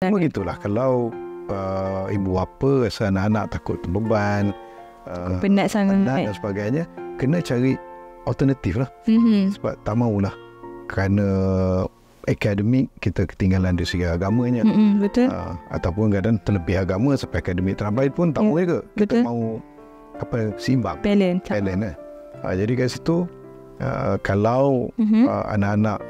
Begitulah kalau ibu bapa rasa anak-anak takut beban, penat sangat dan sebagainya, kena cari alternatif lah. Sebab tak maulah kerana akademik kita ketinggalan dari segi agamanya. Betul. Ataupun kadang terlebih agama sampai akademik terlambat pun tak mau juga. Kita mau seimbang, balance lah. Jadi kat situ kalau anak-anak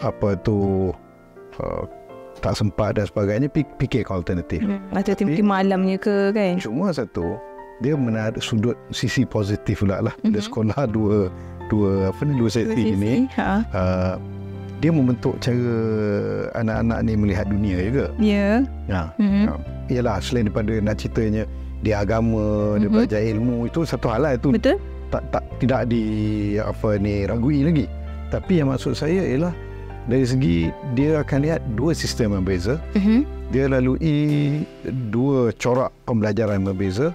tak sempat dan sebagainya, fikir alternatif. Alternatif mungkin malamnya ke kan. Cuma satu, dia menarik sudut sisi positif pula lah. Dia sekolah dua sesi ni. Dia membentuk cara anak-anak ni melihat dunia juga. Ya. Yalah, selain daripada nak ceritanya dia agama, dia belajar ilmu, itu satu hal lah. Itu betul. Tidak ragui lagi. Tapi yang maksud saya ialah dari segi dia akan lihat dua sistem yang berbeza. Dia lalui dua corak pembelajaran yang berbeza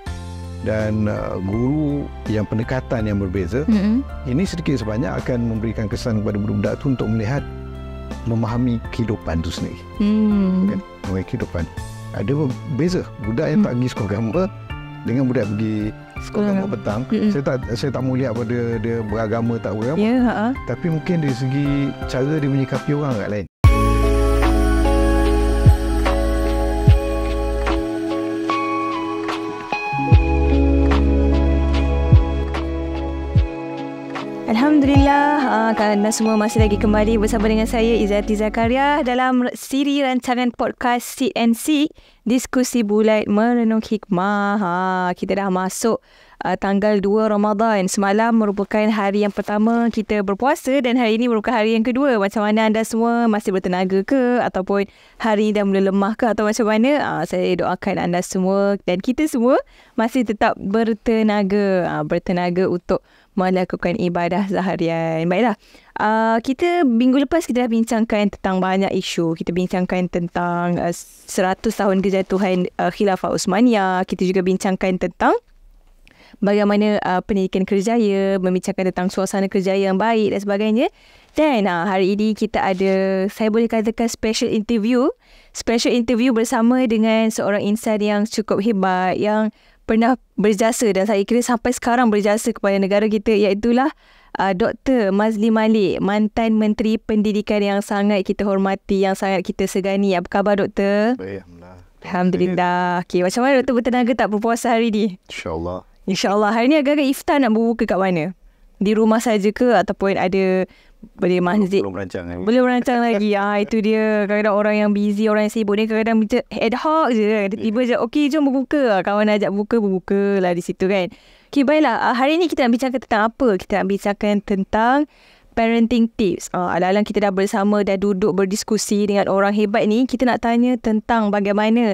dan guru yang pendekatan yang berbeza. Ini sedikit sebanyak akan memberikan kesan kepada budak-budak tu untuk melihat, memahami kehidupan tu sendiri. Kan? Memahami kehidupan. Ada beza budak yang tak pergi sekolah agama dengan budak pergi sekolah agama petang. Saya tak mau lihat pada dia beragama tak beragama. Tapi mungkin dari segi cara dia menyikapi orang agak lain. Alhamdulillah, anda semua masih lagi kembali bersama dengan saya Izzati Zakaria dalam siri rancangan podcast CNC, Diskusi Bulat Merenung Hikmah. Kita dah masuk tanggal 2 Ramadan. Semalam merupakan hari yang pertama kita berpuasa dan hari ini merupakan hari yang kedua. Macam mana anda semua, masih bertenaga ke ataupun hari dah mula lemah ke atau macam mana? Saya doakan anda semua dan kita semua masih tetap bertenaga untuk melakukan ibadah seharian. Baiklah, kita minggu lepas kita dah bincangkan tentang banyak isu. Kita bincangkan tentang 100 tahun kejatuhan Khilafah Uthmaniyah. Kita juga bincangkan tentang bagaimana pendidikan kerjaya, membincangkan tentang suasana kerjaya yang baik dan sebagainya. Dan hari ini kita ada, saya boleh katakan special interview bersama dengan seorang insan yang cukup hebat, yang pernah berjasa dan saya kira sampai sekarang berjasa kepada negara kita, iaitulah Dr. Mazli Malik, mantan Menteri Pendidikan yang sangat kita hormati, yang sangat kita segani. Apa khabar, Doktor? Baik, Alhamdulillah. Okay, macam mana Doktor bertenaga tak berpuasa hari ni? InsyaAllah. Hari ni agak-agak iftar nak berbuka kat mana? Di rumah saja ke ataupun ada boleh masjid? Belum rancang lagi. Itu dia. Kadang-kadang orang yang busy, orang yang sibuk ni kadang-kadang ad hoc je. Tiba je, okey jom berbuka. Kawan ajak berbuka lah di situ kan. Okay, baiklah. Hari ni kita nak bincangkan tentang apa? Kita nak bincangkan tentang parenting tips. Alang-alang kita dah bersama, dah duduk berdiskusi dengan orang hebat ni. Kita nak tanya tentang bagaimana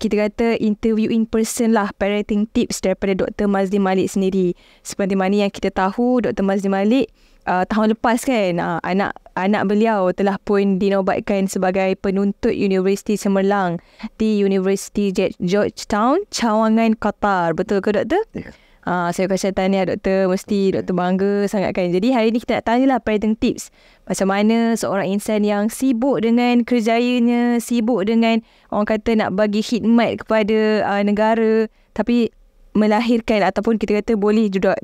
kita kata interview in person lah, parenting tips daripada Dr. Mazli Malik sendiri. Seperti mana yang kita tahu, Dr. Mazli Malik tahun lepas kan, anak beliau telah pun dinobatkan sebagai penuntut Universiti Cemerlang di Universiti Georgetown, Cawangan, Qatar. Betul ke, Doktor? Ya. Saya ucapkan tahniah, Doktor. Mesti Doktor bangga sangat kan. Jadi hari ni kita nak tanyalah parenting tips. Macam mana seorang insan yang sibuk dengan kerjayanya, sibuk dengan orang kata nak bagi khidmat kepada negara, tapi melahirkan ataupun kita kata boleh juga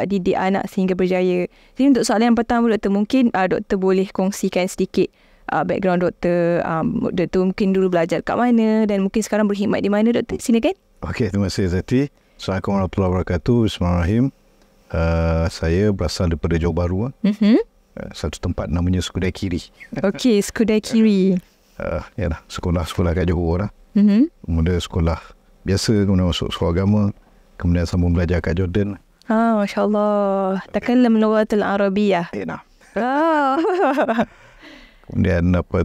didik anak sehingga berjaya. Jadi untuk soalan yang pertama, Doktor, mungkin Doktor boleh kongsikan sedikit background Doktor. Doktor mungkin dulu belajar kat mana dan mungkin sekarang berkhidmat di mana, Doktor? Silakan. Okey, terima kasih Zati. Assalamualaikum warahmatullahi wabarakatuh. Bismillahirrahmanirrahim. Saya berasal daripada Johor Bahru. Satu tempat namanya Skudai Kiri. Okey, Skudai Kiri. Yalah, sekolah kat Johor lah. Kemudian sekolah biasa, kemudian masuk sekolah agama, kemudian sambung belajar kat Jordan. Masya Allah. Takallam lughatul Arabiyah. Nah. Kemudian lepas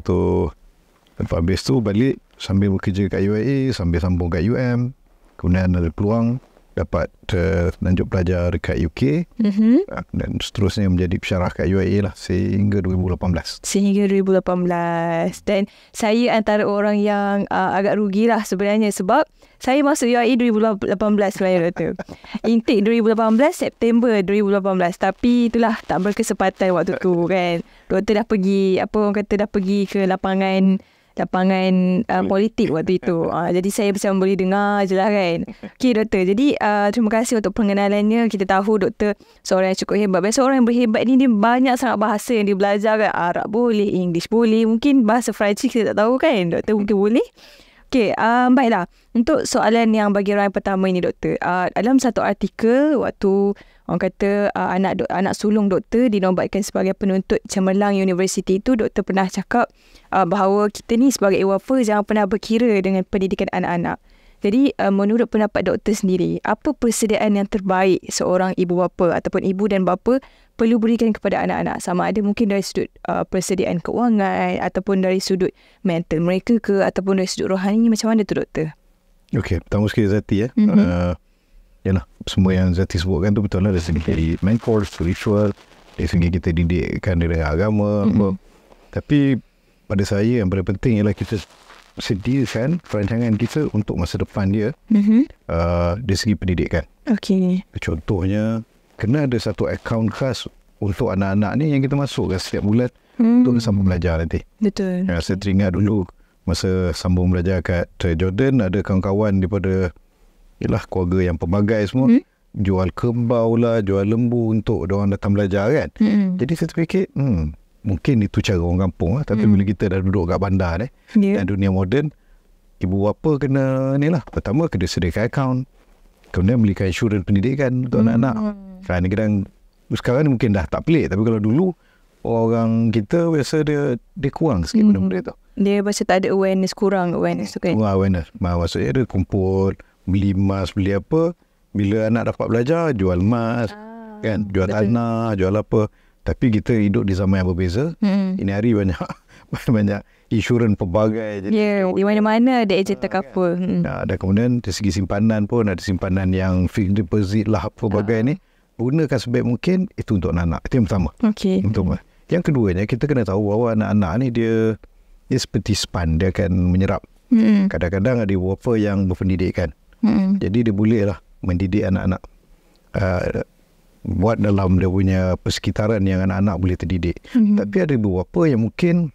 habis tu balik sambil bekerja kat UIA, sambil sambung kat UM. Kemudian ada peluang dapat lanjut belajar dekat UK. Dan seterusnya menjadi pensyarah kat UIA lah sehingga 2018. Dan saya antara orang yang agak rugilah sebenarnya, sebab saya masuk UIA 2018 sebenarnya, Doktor. Intake 2018, September 2018. Tapi itulah tak berkesempatan waktu tu kan. Doktor dah pergi, dah pergi ke lapangan lapangan politik waktu itu. Jadi saya macam boleh dengar je lah kan. Okay doktor, jadi terima kasih untuk pengenalannya. Kita tahu doktor seorang yang cukup hebat. Biasa orang yang berhebat ni dia banyak sangat bahasa yang dia belajar kan. Arab boleh, English boleh, mungkin bahasa Perancis kita tak tahu kan. Doktor mungkin boleh. Okay, baiklah. Untuk soalan yang bagi orang yang pertama ini doktor, dalam satu artikel waktu orang kata anak sulung doktor dinobatkan sebagai penuntut cemerlang universiti itu, doktor pernah cakap bahawa kita ni sebagai ibu bapa jangan pernah berkira dengan pendidikan anak-anak. Jadi menurut pendapat doktor sendiri, apa persediaan yang terbaik seorang ibu bapa ataupun ibu dan bapa perlu berikan kepada anak-anak? Sama ada mungkin dari sudut persediaan keuangan ataupun dari sudut mental mereka ke, ataupun dari sudut rohani, macam mana tu doktor? Okey, pertama sekali Zati ya. Yalah, semua yang Zati sebutkan tu betul lah. Dari segi mentor, spiritual, dari segi kita didikkan dengan agama. Tapi pada saya yang paling penting ialah kita sediakan perancangan kita untuk masa depan dia dari segi pendidikan. Okey. Contohnya, kena ada satu akaun khas untuk anak-anak ni yang kita masukkan setiap bulan untuk sambung belajar nanti. Betul. Saya teringat dulu masa sambung belajar kat Jordan, ada kawan-kawan daripada keluarga yang pelbagai semua, jual kerbau lah, jual lembu untuk diorang datang belajar kan. Jadi saya terfikir, mungkin itu cara orang kampung lah. Tapi bila kita dah duduk kat bandar dan dunia moden, ibu bapa kena ni lah. Pertama, kena sediakan akaun, kemudian belikan insurans pendidikan untuk anak-anak. Kadang-kadang sekarang ni mungkin dah tak pelik, tapi kalau dulu orang kita biasa dia kurang sikit benda-benda tu. Dia macam tak ada awareness, kurang awareness tu kan. Awareness. Maksudnya dia kumpul, beli emas, beli apa. Bila anak dapat belajar, jual emas, kan, jual tanah, jual apa. Tapi kita hidup di zaman yang berbeza. Ini hari banyak insurans pelbagai. Ya, di mana-mana ada ejen terkapul. Dan kemudian dari segi simpanan pun ada simpanan yang fixed deposit lah, pelbagai ni. Gunakan sebaik mungkin, itu untuk anak-anak. Itu yang pertama. Okey. Yang keduanya, kita kena tahu bahawa anak-anak ni dia seperti span, dia akan menyerap. Kadang-kadang ada ibu bapa yang berpendidikan. Jadi dia boleh lah mendidik anak-anak. Buat dalam dia punya persekitaran yang anak-anak boleh terdidik. Tapi ada ibu bapa yang mungkin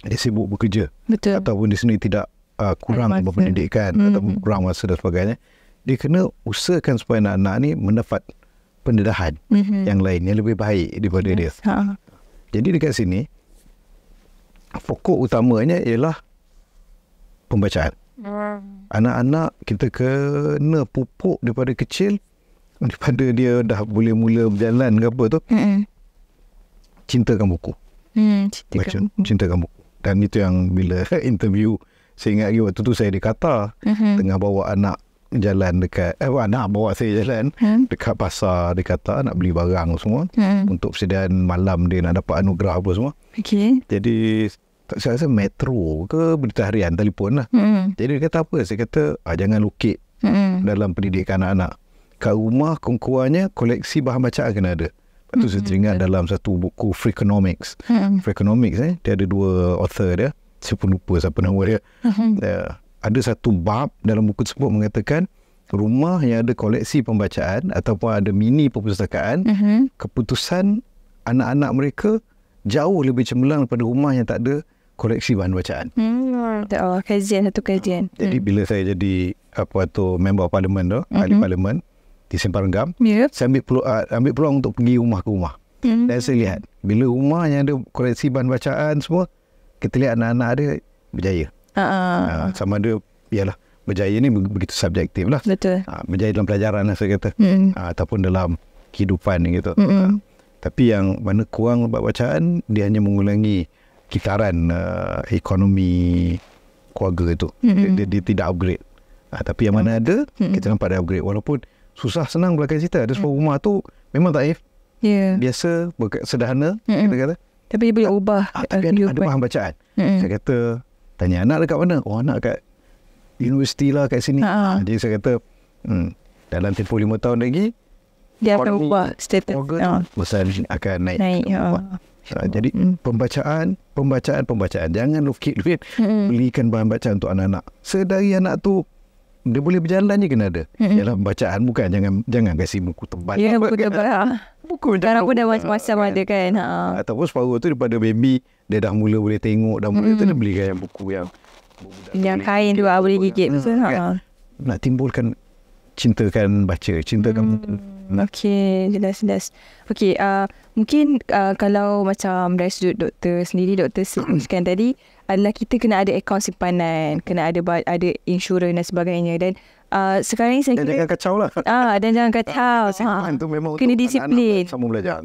dia sibuk bekerja. Betul. Ataupun di sini tidak kurang berpendidikan ataupun kurang masa dan sebagainya. Dia kena usahakan supaya anak-anak ni mendapat pendedahan yang lain yang lebih baik daripada dia. Jadi dekat sini pokok utamanya ialah pembacaan. Anak-anak kita kena pupuk daripada kecil, daripada dia dah boleh mula berjalan ke apa tu, cintakan buku. Cintakan buku. Dan itu yang bila interview, saya ingat lagi waktu tu saya di Qatar, tengah bawa anak jalan dekat anak bawa saya jalan dekat pasar di Qatar nak beli barang semua untuk persediaan malam dia nak dapat anugerah apa semua. Jadi saya rasa metro ke berita harian telefon lah. Jadi dia kata apa? Saya kata jangan lukit dalam pendidikan anak-anak. Kat rumah kurang-kurangnya koleksi bahan bacaan kena ada. Lepas tu saya teringat dalam satu buku Freakonomics. Freakonomics dia ada dua author dia. Saya pun lupa siapa nama dia. Ada satu bab dalam buku tersebut mengatakan rumah yang ada koleksi pembacaan ataupun ada mini perpustakaan, keputusan anak-anak mereka jauh lebih cemerlang daripada rumah yang tak ada koleksi bahan bacaan. Satu kajian. Jadi bila saya jadi member parlimen tu, ahli parlimen di Simpang Renggam, saya ambil peluang untuk pergi rumah ke rumah. Dan saya lihat bila rumah yang ada koleksi bahan bacaan semua, kita lihat anak-anak dia berjaya. Sama ada ialah berjaya ni begitu subjektif lah. Betul. Berjaya dalam pelajaran lah saya kata. Ataupun dalam kehidupan ni gitu. Tapi yang mana kurang bacaan, dia hanya mengulangi kitaran ekonomi keluarga itu. Dia tidak upgrade. Tapi yang mana ada, kita nampak dia upgrade. Walaupun susah senang belakang cerita. Ada sebuah rumah tu memang taif. Biasa, sederhana, kita kata. Tapi dia boleh ubah. Tapi ada bahan bacaan. Saya kata, tanya anak dekat mana? Anak kat universiti lah, kat sini. Jadi saya kata, dalam tempoh 5 tahun lagi, dia akan ubah status. Besar akan naik. Jadi pembacaan. Jangan lukit duit. Belikan bahan bacaan untuk anak-anak. Sedari anak tu dia boleh berjalan je kena ada. Ialah bacaan, bukan jangan kasi buku tebal. Ya, buku tebal. Buku sekarang pun dah macam-macam ada kan. Ataupun separuh tu daripada baby dia dah mula boleh tengok, dah mula dia belikan yang buku yang kain tu boleh gigit. Betul. Nak timbulkan cintakan baca, cintakan Okey, jelas. Okey, mungkin kalau macam dari sudut doktor sendiri, doktor sebutkan tadi adalah kita kena ada akaun simpanan, kena ada insurans dan sebagainya. Dan sekarang ni saya kira jangan kacau lah. Dan jangan kacau. Simpan tu memang kena untuk disiplin. anak-anak sama belajar.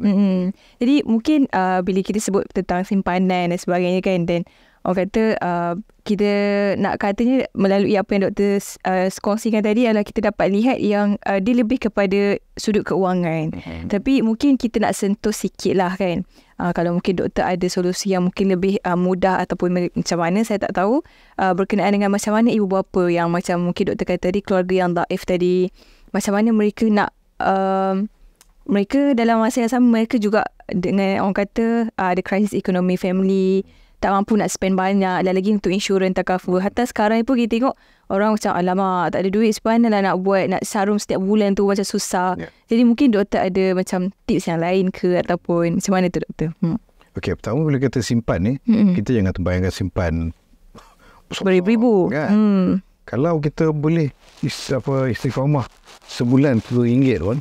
Jadi mungkin bila kita sebut tentang simpanan dan sebagainya kan, dan orang kata kita nak katanya melalui apa yang doktor kongsikan tadi adalah kita dapat lihat yang dia lebih kepada sudut keuangan. Tapi mungkin kita nak sentuh sikit lah kan. Kalau mungkin doktor ada solusi yang mungkin lebih mudah ataupun macam mana, saya tak tahu. Berkenaan dengan macam mana ibu bapa yang macam mungkin doktor kata tadi, keluarga yang dhaif tadi, macam mana mereka nak mereka dalam masa yang sama mereka juga dengan orang kata ada krisis ekonomi family, tak mampu nak spend banyak, dan lagi untuk insurans takaful. Hatta sekarang pun kita tengok orang macam alamak tak ada duit sepanjang lah nak buat, nak sarum setiap bulan tu macam susah. Jadi mungkin doktor ada macam tips yang lain ke ataupun macam mana tu doktor? Okey, pertama bila kita simpan ni, kita jangan terbayangkan simpan beribu-ribu kan. Kalau kita boleh istiqamah sebulan RM10 pun,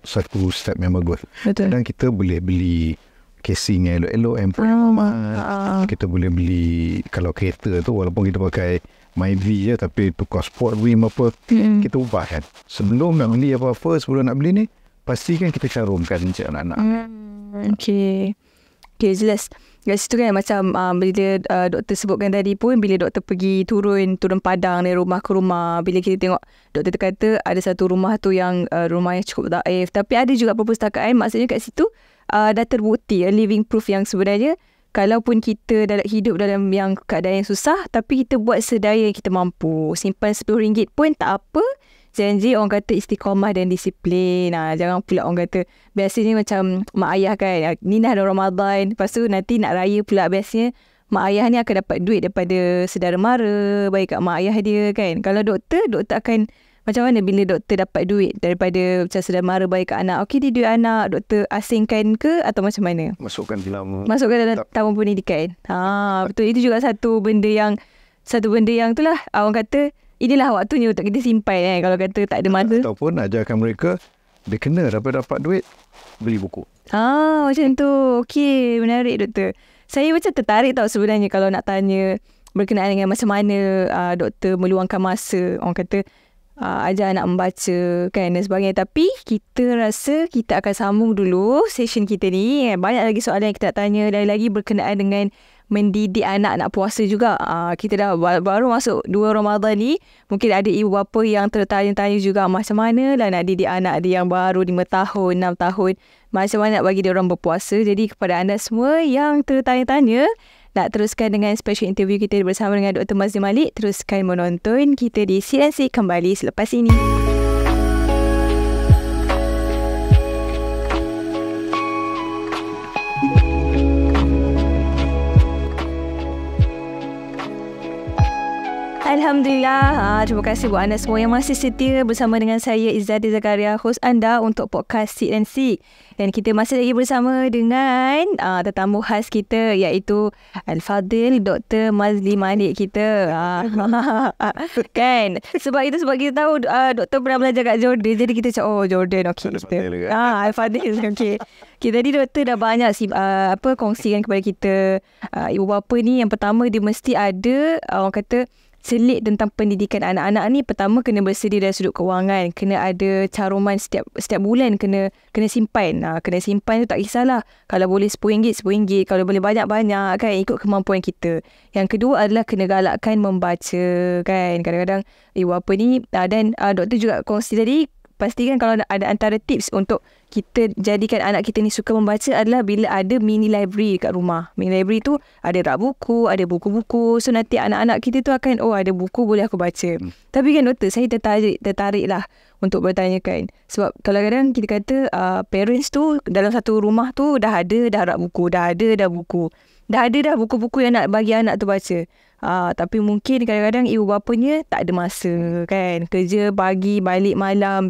satu step yang bagus. Betul. Kadang kita boleh beli casing yang elok-elok, handphone yang mahal. Kita boleh beli, kalau kereta tu walaupun kita pakai Myvi je, tapi tukar sport rim apa, kita ubah kan. Sebelum nak beli apa-apa, sebelum nak beli ni, pastikan kita carumkan encik anak-anak. Okay, jelas. Kat situ kan macam bila doktor sebutkan tadi pun, bila doktor pergi turun padang dari rumah ke rumah, bila kita tengok doktor kata ada satu rumah tu yang rumah yang cukup dhaif, tapi ada juga perpustakaan, maksudnya kat situ dah terbukti living proof yang sebenarnya kalaupun kita hidup dalam yang keadaan yang susah, tapi kita buat sedaya yang kita mampu, simpan RM10 pun tak apa. Janji orang kata istiqamah dan disiplin. Jangan pula orang kata, biasanya macam mak ayah kan, ni dah ada Ramadan, lepas tu nanti nak raya pula, biasanya mak ayah ni akan dapat duit daripada saudara mara bagi kat mak ayah dia kan. Kalau doktor akan macam mana bila doktor dapat duit daripada macam saudara mara bagi kat anak? Okey, dia duit anak, doktor asingkan ke atau macam mana? Masukkan dalam tabung pendidikan. Betul. Itu juga satu benda yang tu lah orang kata inilah waktunya untuk kita simpan kalau kata tak ada masa. Ataupun ajarkan mereka dia kena dapat duit beli buku. Macam tu. Okey, menarik doktor. Saya macam tertarik tau sebenarnya kalau nak tanya berkenaan dengan macam mana doktor meluangkan masa, orang kata ajar anak membaca kan dan sebagainya. Tapi kita rasa kita akan sambung dulu session kita ni. Banyak lagi soalan yang kita nak tanya, dan lagi berkenaan dengan mendidik anak nak puasa juga. Kita dah baru masuk 2 Ramadan ni. Mungkin ada ibu bapa yang tertanya-tanya juga macam mana lah nak didik anak dia yang baru 5 tahun, 6 tahun. Macam mana nak bagi dia orang berpuasa. Jadi kepada anda semua yang tertanya-tanya, nak teruskan dengan special interview kita bersama dengan Dr. Mazli Malik, teruskan menonton kita di CNC kembali selepas ini. Alhamdulillah. Terima kasih buat anda semua yang masih setia bersama dengan saya, Izzati Zakaria, host anda untuk podcast Sit and Seek. Dan kita masih lagi bersama dengan tetamu khas kita, iaitu Al-Fadil Dr. Mazli Malik kita. Kan? Sebab kita tahu doktor pernah belajar kat Jordan. Jadi kita cakap, Jordan, okey. Al-Fadil, okey. Tadi doktor dah banyak kongsikan kepada kita. Ibu bapa ni yang pertama dia mesti ada orang kata selit tentang pendidikan anak-anak ni. Pertama kena bersedia dari sudut kewangan, kena ada caruman setiap bulan kena simpan. Kena simpan tu tak kisahlah, kalau boleh RM10, kalau boleh banyak-banyak kan, ikut kemampuan kita. Yang kedua adalah kena galakkan membaca kan. Kadang-kadang ibu bapa ni dan doktor juga kongsi tadi, pastikan kalau ada antara tips untuk kita jadikan anak kita ni suka membaca adalah bila ada mini library kat rumah. Mini library tu ada rak buku, ada buku-buku. So nanti anak-anak kita tu akan, ada buku boleh aku baca. Tapi kan doktor, saya tertarik lah untuk bertanyakan. Sebab kadang-kadang kita kata parents tu dalam satu rumah tu dah ada rak buku, dah ada buku-buku yang nak bagi anak tu baca. Tapi mungkin kadang-kadang ibu bapanya tak ada masa kan. Kerja pagi, balik malam,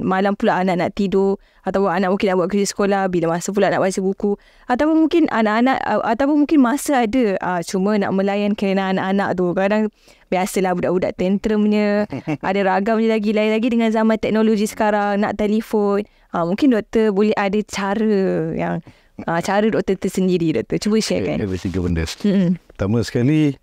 malam pula anak nak tidur, ataupun anak mungkin nak buat kerja sekolah, bila masa pula nak baca buku, ataupun mungkin anak-anak ataupun mungkin masa ada, cuma nak melayan kerana anak-anak tu kadang biasalah budak-budak tantrumnya, ada ragamnya lain lagi dengan zaman teknologi sekarang, nak telefon. Mungkin doktor boleh ada cara yang cara doktor tersendiri. Doktor cuba share kan. Ada tiga benda. Pertama sekali,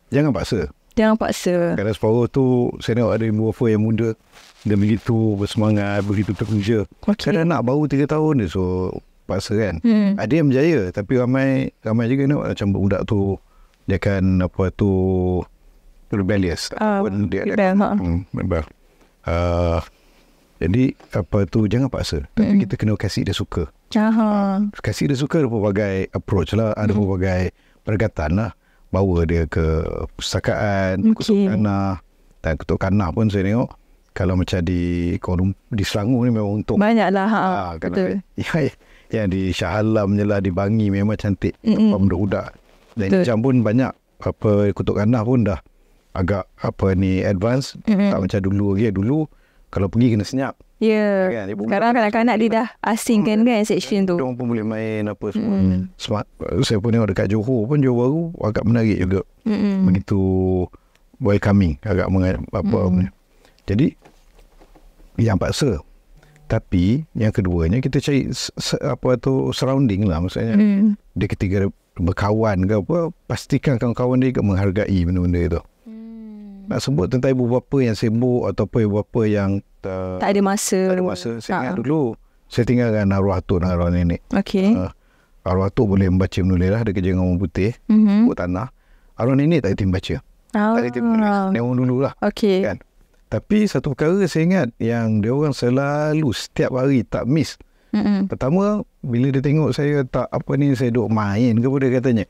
jangan paksa. Jangan paksa. Kadang separuh tu saya tengok ada ibu bapa yang muda, dia begitu bersemangat, begitu terpuja. Kadang anak baru 3 tahun dia, so paksa kan. Ada yang berjaya, tapi ramai juga tengok macam budak tu dia akan rebellious. Rebel. Jadi jangan paksa, tapi kita kena kasih dia suka. Kasih dia suka ada pelbagai approach lah, ada pelbagai pendekatan lah. Bawa dia ke perpustakaan, kutuk kanah. Dan kutuk kanah pun saya tengok, kalau macam di Selangor ni memang untuk banyaklah. Betul. Yang di Shah Alam je lah, di Bangi memang cantik. Budak-budak. Dan jam pun banyak. Kutuk kanah pun dah agak advance. Tak macam dulu lagi. Dulu kalau pergi kena senyap. Ya. Kan? Sekarang kanak-kanak dia dah asing kan section tu. Diorang pun boleh main apa semua. Smart. Saya pun tengok dekat Johor pun, Johor baru agak menarik juga. Begitu welcoming, agak Jadi yang paksa. Tapi yang keduanya kita cari surrounding lah, maksudnya dia ketika berkawan ke apa, pastikan kawan-kawan dia juga menghargai benda-benda itu. Nak sebut tentang ibu bapa yang sibuk ataupun ibu bapa yang tak ada masa. Saya ingat dulu saya tinggal dengan arwah atuk dan arwah nenek. Arwah atuk boleh membaca menulis lah, dia kerja dengan orang putih, buat tanah. Arwah nenek tak kerti membaca. Tak kerti menulis. Memang dulu lah. Kan? Tapi satu perkara saya ingat yang dia orang selalu setiap hari tak miss. Pertama, bila dia tengok saya saya duduk main ke apa, dia katanya,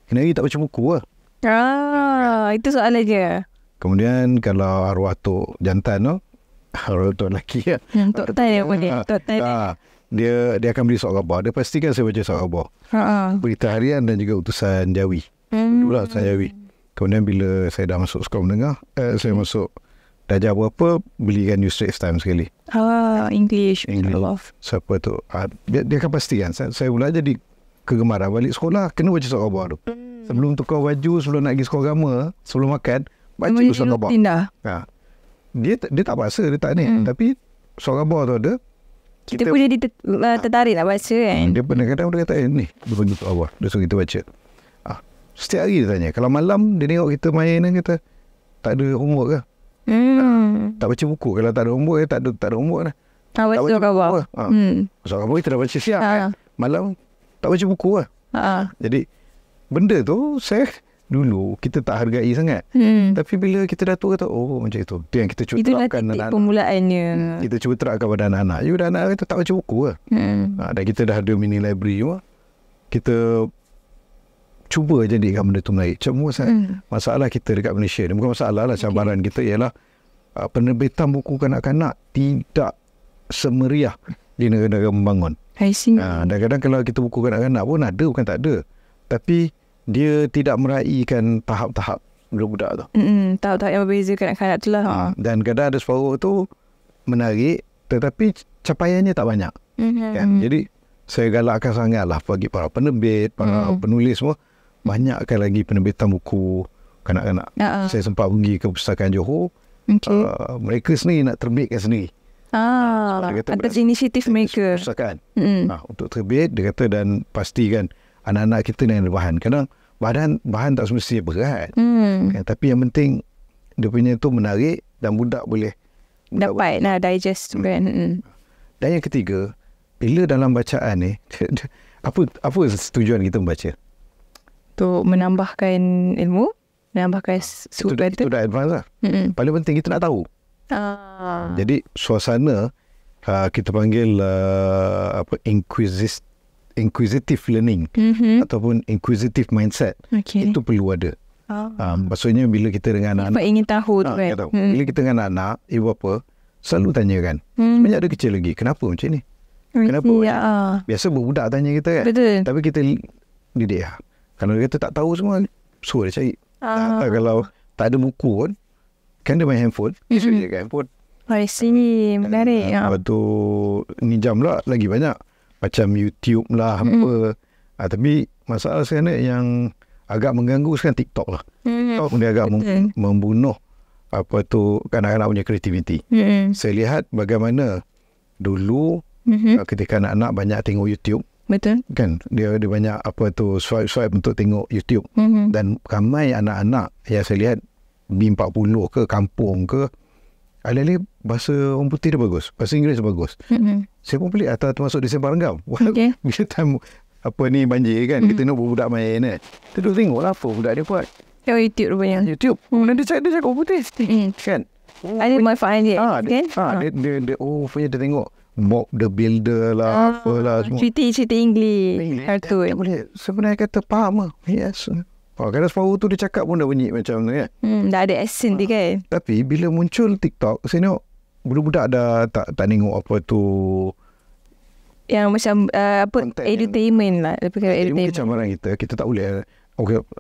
kenapa tak baca buku lah. Itu soalan dia. Kemudian kalau arwah atuk jantan tu, arwah atuk lelaki lah. Tok Tai dia boleh. Dia akan beli surat khabar. Dia pastikan saya baca surat khabar. Berita harian dan juga utusan Jawi. Itulah utusan Jawi. Kemudian bila saya dah masuk sekolah menengah, saya masuk darjah berapa, belikan New Straits Times sekali. English. Siapa tu? Dia akan pastikan. Saya pula jadi kegemaran balik sekolah, kena baca surat khabar tu. Sebelum tukar baju, sebelum nak pergi sekolah agama, sebelum makan, baca surat khabar. Dia tak paksa, dia tak ni. Tapi surat khabar tu ada. Kita pun jadi tertarik nak baca kan. Dia kadang-kadang dia kata, ni, dia bagi surat khabar. Dia suruh kita baca. Setiap hari dia tanya. Kalau malam, dia tengok kita main, dia kata, tak ada homework ke? Tak baca buku. Kalau tak ada homework, tak ada homework lah. Tak baca surat khabar. Surat khabar kita dah baca siap. Malam, tak baca buku lah. Jadi, benda tu, dulu kita tak hargai sangat. Tapi bila kita dah tua kata, macam itu. Itu yang kita cuba terapkan anak-anak. Pemulaannya. Kita cuba terapkan pada anak-anak. Anak-anak kita tak baca buku lah. Dan kita dah ada mini library juga. Kita cuba jadikan benda tu menarik. Cuma masalah kita dekat Malaysia ni, bukan masalah lah, cabaran kita ialah penerbitan buku kanak-kanak tidak semeriah di negara-negara membangun. Dan kadang kalau kita buku kanak-kanak pun ada, bukan tak ada. Tapi dia tidak meraihkan tahap-tahap budak-budak tu. Tahap-tahap yang berbeza kanak-kanak tu lah. Dan kadang ada separuh tu menarik, tetapi capaiannya tak banyak. Kan? Jadi saya galakkan sangat lah bagi para penerbit, para penulis semua, banyakkan lagi penerbitan buku kanak-kanak. Saya sempat pergi ke Perpustakaan Johor. Mereka sendiri nak terbitkan sendiri. Atas inisiatif mereka. Perpustakaan. Untuk terbit, dia kata, dan pastikan anak-anak kita yang ada bahan. Kadang bahan tak semestinya berat. Kan? Tapi yang penting dia punya tu menarik dan budak boleh dapat digest kan. Dan yang ketiga, bila dalam bacaan ni apa tujuan kita membaca? Untuk menambahkan ilmu, menambahkan surat itu dah advance lah. Paling penting kita nak tahu. Jadi suasana kita panggil inquisitive learning ataupun inquisitive mindset. Itu perlu ada. Maksudnya bila kita dengan anak-anak ingin tahu tu kan. Bila kita dengan anak, ibu bapa selalu tanyakan. Sebenarnya ada kecil lagi, kenapa macam ni? Kenapa? Biasa budak tanya kita kan. Betul. Tapi kita didik lah. Kalau dia kata tak tahu semua, suruh dia cari. Kalau tak ada buku pun, kan dia main handphone, suruh dia kat handphone. I see. Menarik. Lepas tu ni jam lah lagi banyak. Macam YouTube lah apa. Tapi masalah sekarang yang agak mengganggu sekarang TikTok lah. TikTok dia agak membunuh apa tu kanak-kanak punya kreativiti. Saya lihat bagaimana dulu ketika anak-anak banyak tengok YouTube. Betul. Kan dia banyak apa tu swipe untuk tengok YouTube. Dan ramai anak-anak yang saya lihat B40 ke kampung ke, alih-alih bahasa orang putih dia bagus, bahasa Inggeris dia bagus. Saya pun pelik atau termasuk di Sembang Renggam. Okay. Bila time apa ni banjir kan, kita tengok budak main kan. Kita duduk tengok lah apa budak dia buat. YouTube rupanya. YouTube. Dan dia cakap orang putih. Kan. Ada manfaat dia. Dia punya dia tengok Bob the Builder lah, apalah semua. Cerita English. Kartun. Boleh. Sebenarnya kata faham lah. Yes. Kadang separuh tu dia cakap pun dah bunyi macam tu kan. Dah ada accent dia kan. Tapi bila muncul TikTok, saya tengok budak-budak dah tak tengok apa tu. Yang macam edutainment lah. Mungkin cabaran kita tak boleh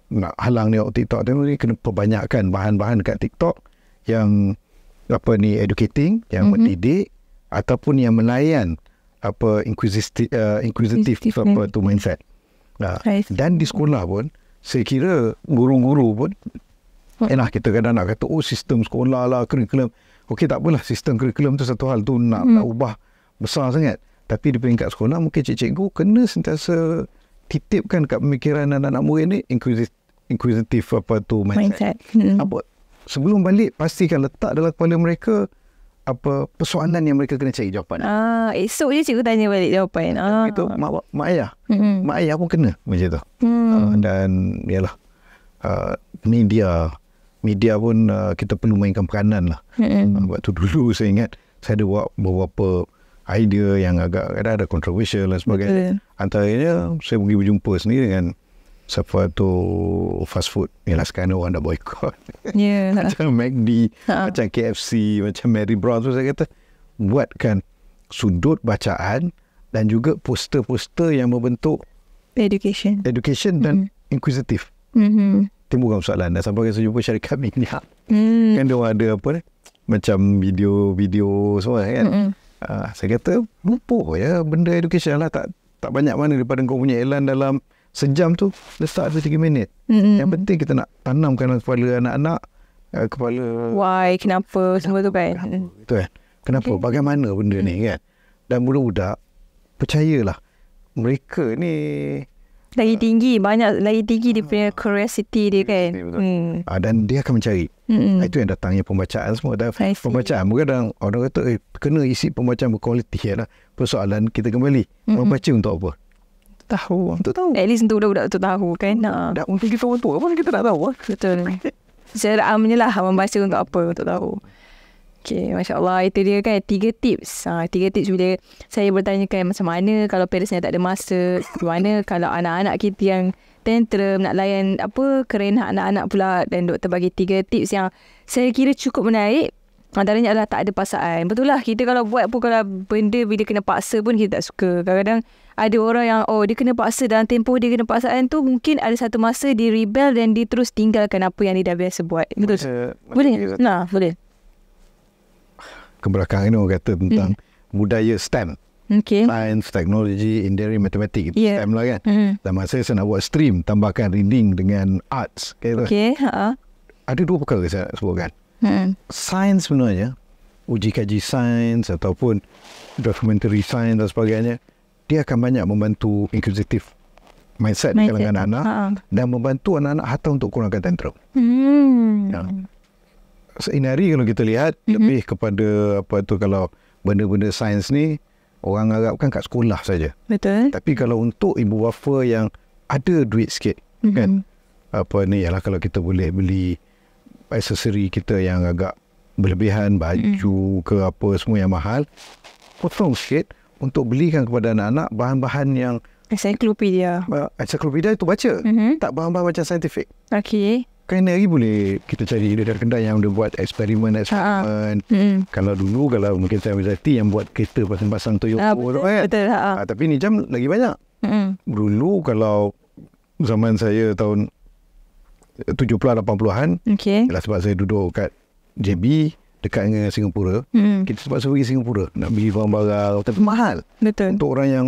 nak halang tengok TikTok. Tapi kena perbanyakkan bahan-bahan dekat TikTok yang apa ni educating, yang mendidik ataupun yang melayan apa inquisitive apa tu mindset. Dan di sekolah pun saya kira guru-guru pun kita kadang nak kata sistem sekolah lah, kurikulum. Okey, tak apalah, sistem kurikulum tu satu hal tu nak ubah besar sangat. Tapi di peringkat sekolah mungkin cikgu kena sentiasa titipkan kat pemikiran anak-anak murid ni inquisitive apa tu mindset. Apa sebelum balik pastikan letak dalam kepala mereka apa persoalan yang mereka kena cari jawapan. Esok je cikgu tanya balik jawapan. Itu mak ayah. Mak ayah pun kena macam tu. Dan yalah media pun kita perlu mainkan peranan lah. Waktu dulu saya ingat saya ada buat beberapa idea yang agak ada controversial dan sebagainya. Antaranya saya pergi berjumpa sendiri dengan siapa tu fast food. Yalah sekarang orang dah boycott. Macam McD, macam KFC, macam Mary Brown tu, saya kata buatkan sudut bacaan dan juga poster-poster yang membentuk education dan inquisitive. Timbulkan persoalan. Dan sampai saya jumpa syarikat minyak. Kan dia ada apa ni? Macam video semua kan. Saya kata lupa ya benda education lah, tak banyak mana daripada kau punya iklan dalam sejam tu letak 3 minit. Yang penting kita nak tanamkan kepala anak-anak kepala why, kenapa semua tu kan. Itu kan. Kenapa, bagaimana benda ni kan. Dan budak-budak percayalah mereka ni lagi tinggi dia punya curiosity dia kan. Dan dia akan mencari. Itu yang datangnya pembacaan semua. Dan pembacaan kadang orang kata kena isi pembacaan berkualiti lah. Persoalan kita kembali membaca untuk apa? Untuk tahu. At least untuk budak-budak untuk tahu kan. Untuk kita orang tua pun kita tak tahu. Betul. Seramnya lah membaca untuk apa, untuk tahu. Okay, Masya Allah. Itu dia kan 3 tips. 3 tips bila saya bertanyakan macam mana kalau parentsnya tak ada masa, mana kalau anak-anak kita yang tantrum nak layan kerenahan anak-anak pula. Dan doktor bagi 3 tips yang saya kira cukup menarik. Antaranya adalah tak ada paksaan. Betul lah, kita kalau buat pun, kalau benda bila kena paksa pun kita tak suka. Kadang-kadang ada orang yang dia kena paksa, dalam tempoh dia kena paksaan tu mungkin ada satu masa dia rebel dan dia terus tinggalkan apa yang dia dah biasa buat. Betul? Boleh? Boleh. Kebelakangan ni orang kata tentang budaya STEM. Science, Technology, Engineering, Mathematics. STEM lah kan. Dan masa saya nak buat stream, tambahkan reading dengan arts. Ada 2 perkara saya nak sebutkan. Sains sebenarnya, uji kaji sains ataupun documentary sains dan sebagainya, dia akan banyak membantu inquisitive mindset kalangan anak-anak dan membantu anak-anak hatta untuk kurangkan tantrum. Sehari kalau kita lihat lebih kepada kalau benda-benda sains ni orang harapkan kat sekolah saja. Betul. Tapi kalau untuk ibu bapa yang ada duit sikit kan, ialah kalau kita boleh beli aksesori kita yang agak berlebihan, baju ke apa semua yang mahal, potong sikit untuk belikan kepada anak-anak bahan-bahan yang ensiklopedia itu baca, tak bahan-bahan macam saintifik. Kan hari boleh kita cari dia kedai yang dia buat eksperimen. Kalau dulu kalau mungkin saya Zati yang buat kereta pasang-pasang Toyota kan. Betul. Tapi ni jam lagi banyak. Dulu kalau zaman saya tahun 70-80-an, sebab saya duduk kat JB, dekat dengan Singapura, kita terpaksa pergi Singapura nak beli barang-barang, tapi mahal. Betul. Untuk orang yang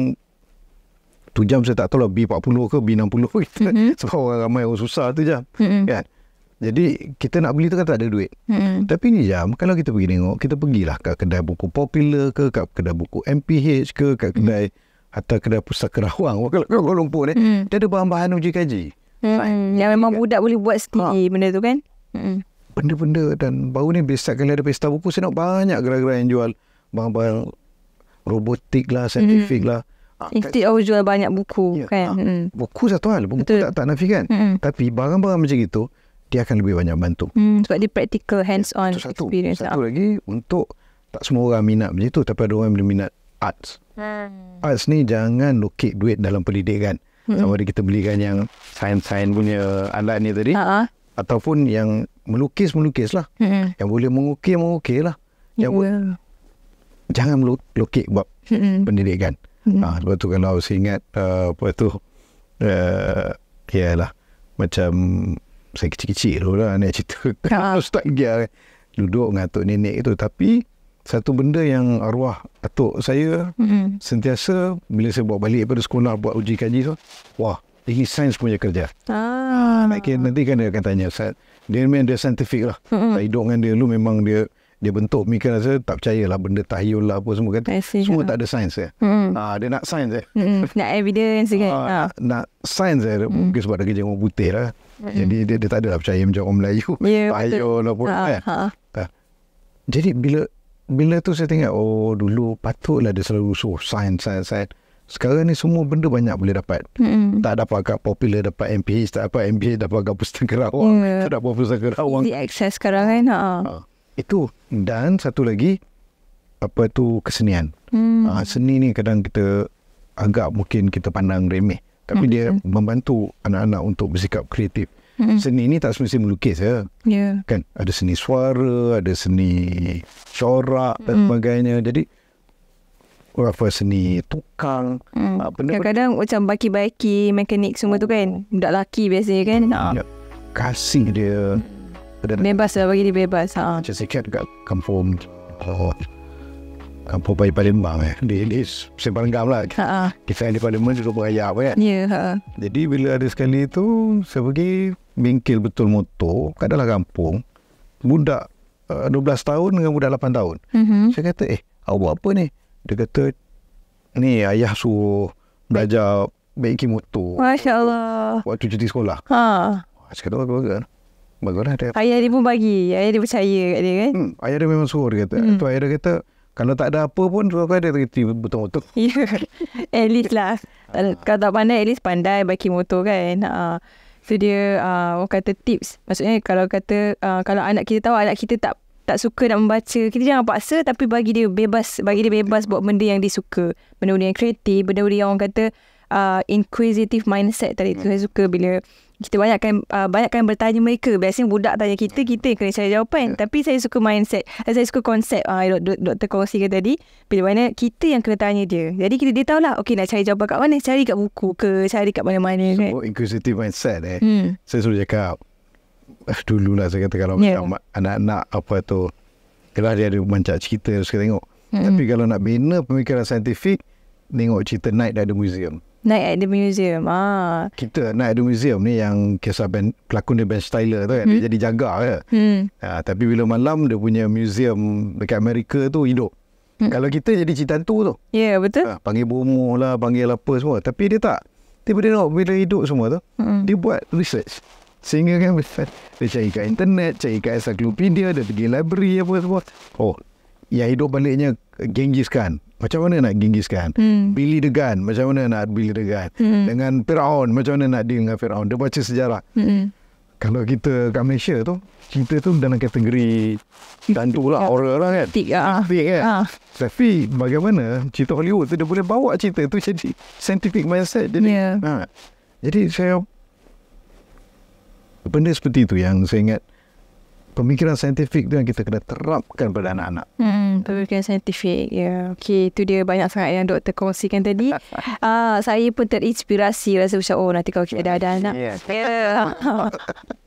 tu jam saya tak tahu lah B40 ke B60 gitu. Sebab orang ramai orang susah tu jam. Kan? Jadi kita nak beli tu kan tak ada duit. Tapi ni jam, kalau kita pergi tengok, kita pergilah kat kedai buku Popular ke, kat kedai buku MPH ke, kat kedai atau kedai Pustaka Rawang kalau kat Kuala Lumpur ni, dia ada bahan-bahan uji kaji. Yang memang budak boleh buat sendiri benda tu kan. Benda-benda. Dan baru ni besar kali ada pesta buku, saya nampak banyak gerai-gerai yang jual barang-barang robotik lah, saintifik lah. Instead of jual banyak buku kan. Buku satu hal, buku tak nafikan. Tapi barang-barang macam itu dia akan lebih banyak bantu. Sebab dia practical, hands-on experience. Satu lagi, untuk tak semua orang minat macam itu, tapi ada orang yang minat arts. Arts ni jangan lokek duit dalam pendidikan. Sama ada kita belikan yang sains-sains punya alat ni tadi, ataupun yang melukis lah. Yang boleh mengukir lah. Jangan lokek buat pendidikan. Sebab tu kalau saya ingat yalah, macam saya kecil-kecil dulu lah nak cerita nostalgia kan, duduk dengan atuk nenek itu. Tapi satu benda yang arwah atuk saya sentiasa bila saya bawa balik daripada sekolah buat uji kaji tu, wah, ini sains punya kerja. Nanti kan dia akan tanya, dia memang dia saintifik lah. Saya hidup dengan dia dulu, memang dia bentuk pemikiran saya, tak percayalah benda tahyul lah apa semua kata. Semua tak ada sains ya. Dia nak sains nak evidence kan. Nak sains mungkin sebab dia kerja orang putih lah. Jadi dia tak ada lah percaya macam orang Melayu. Tahyul lah pun. Jadi bila tu saya tengok, dulu patutlah dia selalu suruh sains. Sekarang ni semua benda banyak boleh dapat. Tak dapat kat Popular, dapat MPH, tak dapat MPH, dapat kat Pustaka Rawang, tak dapat Pustaka Rawang. Easy access sekarang kan. Itu. Dan satu lagi, kesenian. Seni ni kadang kita agak mungkin kita pandang remeh, tapi dia membantu anak-anak untuk bersikap kreatif. Seni ni tak semestinya melukis ya. Kan ada seni suara, ada seni corak dan sebagainya. Jadi seni tukang, kadang-kadang macam baki-baki, mekanik semua tu kan, budak lelaki biasanya kan. Kasih dia bebas lah, bagi dia bebas. Macam saya kat kampung Bayi Palembang di Sebaranggam lah. Kita di Parlimen duduk berayap kan. Jadi bila ada sekali tu saya pergi bengkel betul motor kat dalam kampung, budak 12 tahun dengan budak 8 tahun. Saya kata, awak buat apa ni? Dia kata, ni ayah suruh belajar baiki motor. Masya Allah. Waktu cuti sekolah. Saya kata, baguslah dia. Ayah dia pun bagi. Ayah dia percaya kat dia kan. Ayah dia memang suruh, dia kata. Tu ayah dia kata, kalau tak ada apa pun, suruh ada terhenti motor. At least lah. Kalau tak pandai, at least pandai baiki motor kan. So dia orang kata tips. Maksudnya kalau anak kita tahu anak kita tak suka nak membaca, kita jangan paksa, tapi bagi dia bebas buat benda yang dia suka, benda-benda yang kreatif, benda-benda yang orang kata inquisitive mindset tadi tu. Saya suka bila kita banyakkan bertanya mereka. Biasanya budak tanya kita yang kena cari jawapan. Tapi saya suka mindset, saya suka konsep doktor kongsikan tadi, bila mana kita yang kena tanya dia. Jadi dia tahulah, okey, nak cari jawapan kat mana, cari kat buku ke, cari kat mana-mana kan. Inquisitive mindset saya selalu cakap dululah, saya kata kalau macam anak-anak kalau dia ada macam cerita, suka tengok. Tapi kalau nak bina pemikiran saintifik, tengok cerita Night at the Museum. Night at the Museum. Kita Night at the Museum ni yang kisah pelakon dia Ben Stiller tu kan. Dia jadi jaga ke. Tapi bila malam dia punya museum dekat Amerika tu hidup. Kalau kita jadi cerita hantu tu. Ya, betul. Panggil bomoh lah, panggil apa semua. Tapi dia tak. Tiba-tiba tengok bila hidup semua tu, dia buat research. Sehingga kan dia cari kat internet, cari kat encyclopedia, dia pergi library apa semua. Yang hidup baliknya Genghis Khan. Macam mana nak Genghis Khan? Billy the Gun, macam mana nak Billy the Gun? Dengan Firaun, macam mana nak deal dengan Firaun? Dia baca sejarah. Kalau kita kat Malaysia tu, cerita tu dalam kategori hantu lah, horror lah kan. Tik kan. Tapi bagaimana cerita Hollywood tu dia boleh bawa cerita tu jadi scientific mindset. Jadi saya, benda seperti itu yang saya ingat, pemikiran saintifik tu yang kita kena terapkan pada anak-anak. Pemikiran saintifik. Okey, itu dia banyak sangat yang doktor kongsikan tadi. Saya pun terinspirasi, rasa macam nanti kalau kita ada anak.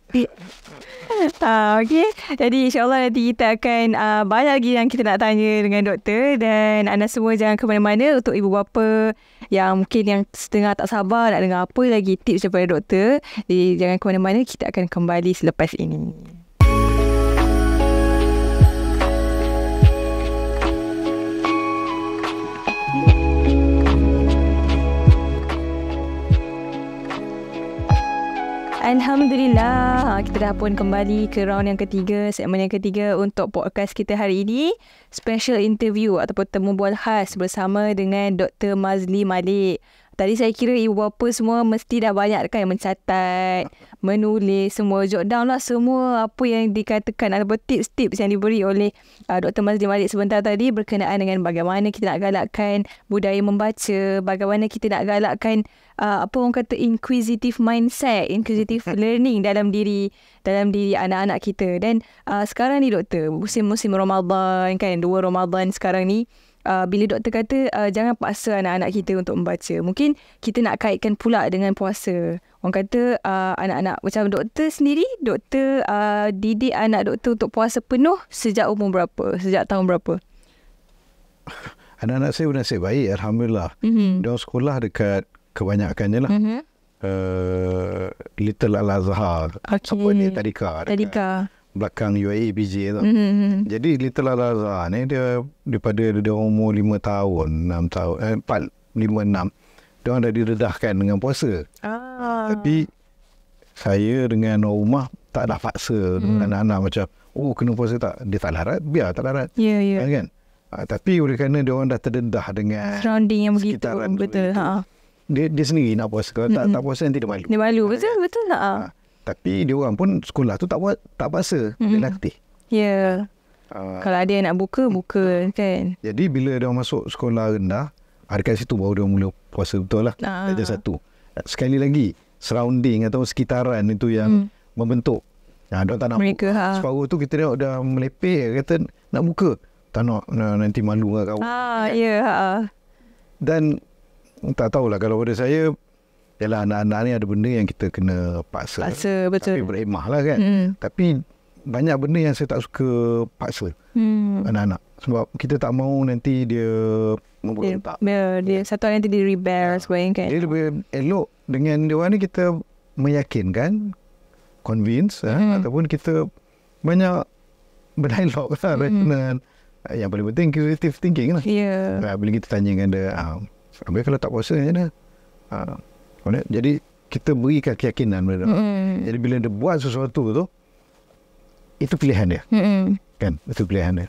Okay. Jadi insyaAllah nanti kita akan banyak lagi yang kita nak tanya dengan doktor. Dan anda semua jangan ke mana-mana. Untuk ibu bapa yang mungkin yang setengah tak sabar nak dengar apa lagi tips daripada doktor, jadi jangan ke mana-mana. Kita akan kembali selepas ini. Alhamdulillah, kita dah pun kembali ke round yang ketiga, segmen yang ketiga untuk podcast kita hari ini. Special interview ataupun temu bual khas bersama dengan Dr. Mazli Malik. Tadi saya kira ibu bapa semua mesti dah banyak kan mencatat, menulis semua, jot down lah semua apa yang dikatakan ataupun tips-tips yang diberi oleh Dr. Mazli Malik sebentar tadi berkenaan dengan bagaimana kita nak galakkan budaya membaca, bagaimana kita nak galakkan apa orang kata inquisitive mindset, inquisitive learning dalam diri anak-anak kita. Dan sekarang ni doktor, musim-musim Ramadan kan, 2 Ramadan sekarang ni, bila doktor kata jangan paksa anak-anak kita untuk membaca, mungkin kita nak kaitkan pula dengan puasa. Orang kata anak-anak macam doktor sendiri, doktor didik anak doktor untuk puasa penuh sejak umur berapa? Sejak tahun berapa? Anak-anak saya bernasib baik, Alhamdulillah. Diorang sekolah dekat kebanyakannya lah. Little Al-Azhar. Okay. Apa ni? Tadika. Belakang UAE PJ tu. Jadi Little Al-Azhar ni dia daripada dia umur 5 tahun, 6 tahun, 4, 5, 6. Dia orang dah diredahkan dengan puasa. Tapi saya dengan rumah tak dah paksa anak-anak macam, oh kena puasa tak? Dia tak larat, biar tak larat. Ya, ya. Kan? Tapi oleh kerana dia orang dah terdedah dengan surrounding yang begitu. Betul. Dia sendiri nak puasa. Kalau tak puasa nanti dia malu. Dia malu. Betul. Tapi dia orang pun sekolah tu tak paksa. Dia latih. Ya. Kalau ada yang nak buka kan. Jadi bila dia masuk sekolah rendah, dekat situ baru dia mula puasa betul lah. Darjah 1. Sekali lagi, surrounding atau sekitaran itu yang membentuk. Dia tak nak mereka, buka. Separuh tu kita tengok dah melepeh, kata nak buka. Tak nak, nanti malu dengan kawan. Dan tak tahulah, kalau pada saya, yalah anak-anak ni ada benda yang kita kena paksa. Betul. Tapi berhemah lah kan. Tapi banyak benda yang saya tak suka paksa anak-anak. Sebab kita tak mahu nanti dia memberontak. Dia satu hari nanti dia rebel sebagainya kan. Dia lebih elok dengan dia orang ni kita meyakinkan, convince ataupun kita banyak berdialog lah, rasional. Yang paling penting creative thinking lah. Bila kita tanya dengan dia, habis kalau tak puasa macam mana? Jadi kita berikan keyakinan pada dia. Jadi bila dia buat sesuatu tu, itu pilihan dia. Kan? Itu pilihan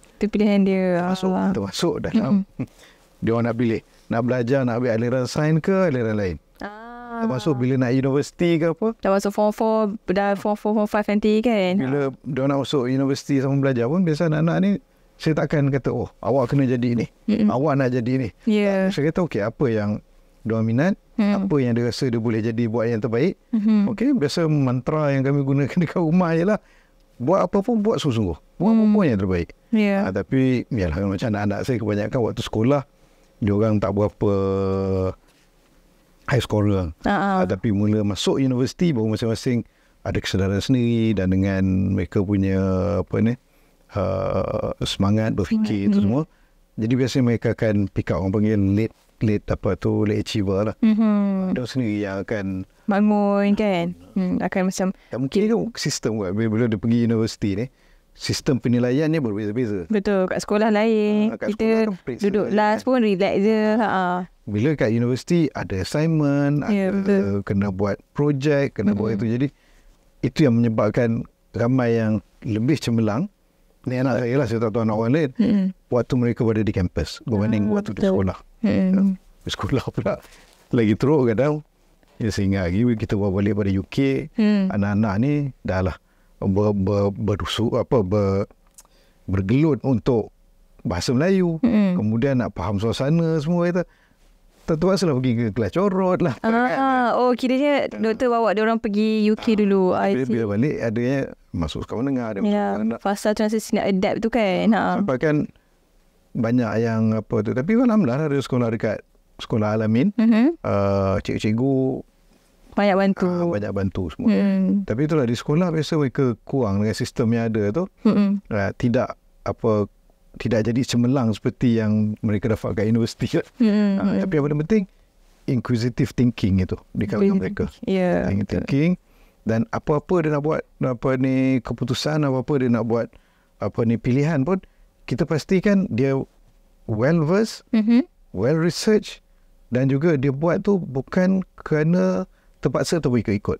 dia. Kita masuk dalam dia orang nak pilih, nak belajar, nak ambil aliran sains ke aliran lain. Termasuk bila nak universiti ke apa, dah masuk form 4, dah form 4, form 5 nanti kan. Bila dia nak masuk universiti sama belajar pun, biasa anak-anak ni saya takkan kata, oh awak kena jadi ni, awak nak jadi ni. Saya kata okey, apa yang dia minat, apa yang dia rasa dia boleh jadi, buat yang terbaik. Okey, biasa mantra yang kami gunakan dekat rumah ialah buat apa pun buat sungguh-sungguh, buat apa yang terbaik. Tapi yalah, macam anak-anak saya kebanyakan waktu sekolah dia orang tak berapa high scorer. Tapi mula masuk universiti baru masing-masing ada kesedaran sendiri, dan dengan mereka punya semangat berfikir itu semua. Jadi biasanya mereka akan pick up, orang panggil late achiever lah. Dia sendiri yang akan bangun kan. Akan macam mungkin kan sistem kan, bila dia pergi universiti ni, sistem penilaiannya berbeza-beza. Betul, kat sekolah lain kita kan duduk last pun relax je. Bila kat universiti ada assignment, ada kena buat projek, kena buat itu. Jadi itu yang menyebabkan ramai yang lebih cemerlang. Ni anak saya lah, saya tak tahu anak orang lain. Waktu mereka berada di kampus berbanding waktu di sekolah. Di sekolah pula lagi teruk kadang. Saya ingat lagi kita bawa balik pada UK, anak-anak ni dah lah bergelut untuk bahasa Melayu. Kemudian nak faham suasana semua itu. Terpaksa lah pergi ke kelas corot lah. Oh, kiranya doktor bawa dia orang pergi UK dulu. Bila balik adanya masuk sekolah menengah, ada fasa transisi nak adapt tu kan. Sampai kan banyak yang apa tu. Tapi alhamdulillah ada sekolah dekat sekolah Alamin. Cikgu-cikgu Banyak bantu. Banyak bantu semua. Tapi itulah di sekolah biasa mereka kurang dengan sistem yang ada tu. Tidak jadi cemerlang seperti yang mereka dapat kat universiti. Tapi yang paling penting inquisitive thinking itu di kalangan mereka. Thinking, dan apa-apa dia nak buat keputusan, apa-apa dia nak buat pilihan pun, kita pastikan dia well versed, well researched, dan juga dia buat tu bukan kerana terpaksa atau ikut.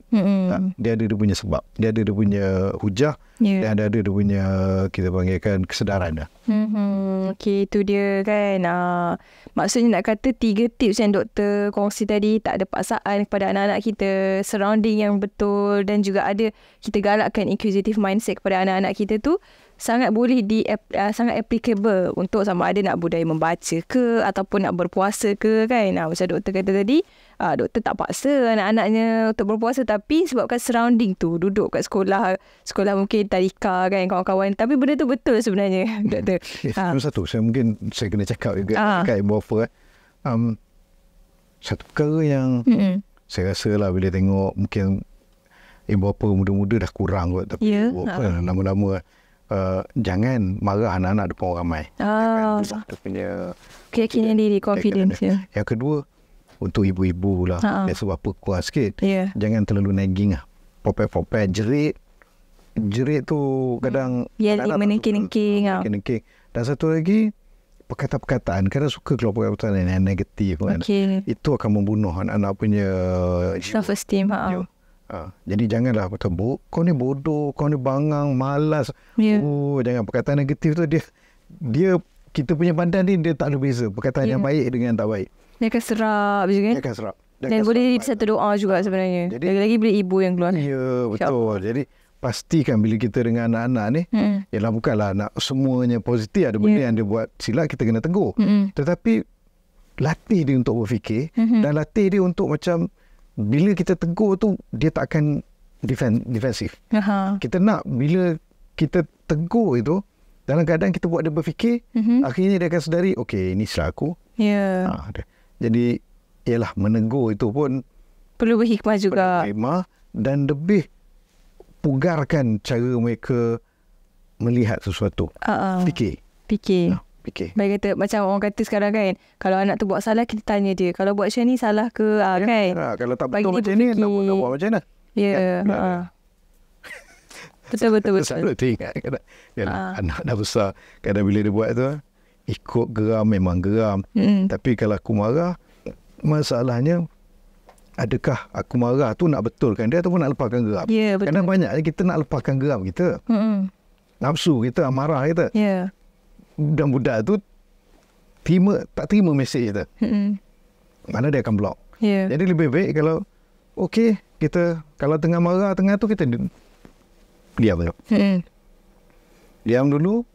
Dia ada dia punya sebab, dia ada dia punya hujah, dan ada dia punya, kita panggilkan, kesedaran dah. Okey, itu dia kan. Maksudnya nak kata 3 tips yang doktor kongsi tadi, tak ada paksaan kepada anak-anak kita, surrounding yang betul, dan juga ada kita galakkan inquisitive mindset kepada anak-anak kita tu, sangat boleh sangat applicable untuk sama ada nak budaya membaca ke ataupun nak berpuasa ke kan. Macam doktor kata tadi, doktor tak paksa anak-anaknya untuk berpuasa, tapi sebabkan surrounding tu, duduk kat sekolah mungkin tadika kan, kawan-kawan, tapi benda tu betul sebenarnya doktor. Satu, saya kena cakap juga kat ibu bapa. Satu perkara yang saya rasa lah bila tengok mungkin ibu bapa muda-muda dah kurang kot, tapi ibu bapa lama-lama jangan marah anak-anak depan orang ramai. Dia punya keyakinan diri, confidence. Yang kedua, untuk ibu-ibu lah, biasa bapa kurang sikit, jangan terlalu nagging lah. Popet-popet, jerit tu kadang menengking. Dan satu lagi, perkataan-perkataan, kadang suka keluar perkataan yang negatif kan. Itu akan membunuh anak-anak punya self-esteem. Jadi janganlah kata, kau ni bodoh, kau ni bangang, malas. Jangan. Perkataan negatif tu dia kita punya badan ni dia tak ada beza perkataan yang baik dengan yang tak baik. Dia akan serap je kan. Dan boleh jadi satu doa juga sebenarnya. Lagi-lagi bila ibu yang keluar. Ya, betul. Jadi pastikan bila kita dengan anak-anak ni, ialah bukanlah nak semuanya positif, ada benda yang dia buat silap kita kena tegur. Tetapi latih dia untuk berfikir, dan latih dia untuk macam bila kita tegur tu, dia tak akan defensif. Kita nak bila kita tegur itu, dalam keadaan kita buat dia berfikir, akhirnya dia akan sedari, okey, ini salah aku. Jadi, ialah menegur itu pun perlu berhikmah juga. Berhikmah, dan lebih pugarkan cara mereka melihat sesuatu. Fikir. Baik kata, macam orang kata sekarang kan, kalau anak tu buat salah, kita tanya dia, kalau buat macam ni salah ke kan. Kalau tak betul macam ni, nak buat macam mana? Betul. Selalu teringat kadang anak dah besar, kadang bila dia buat tu ikut geram, memang geram. Tapi kalau aku marah, masalahnya adakah aku marah tu nak betulkan dia ataupun nak lepaskan geram? Kadang banyak kita nak lepaskan geram kita, nafsu kita, amarah kita. Dan budak tu tak terima mesej kita, mana dia akan block. Jadi lebih baik kalau kita kalau tengah marah, tengah tu kita diam dulu. Diam dulu,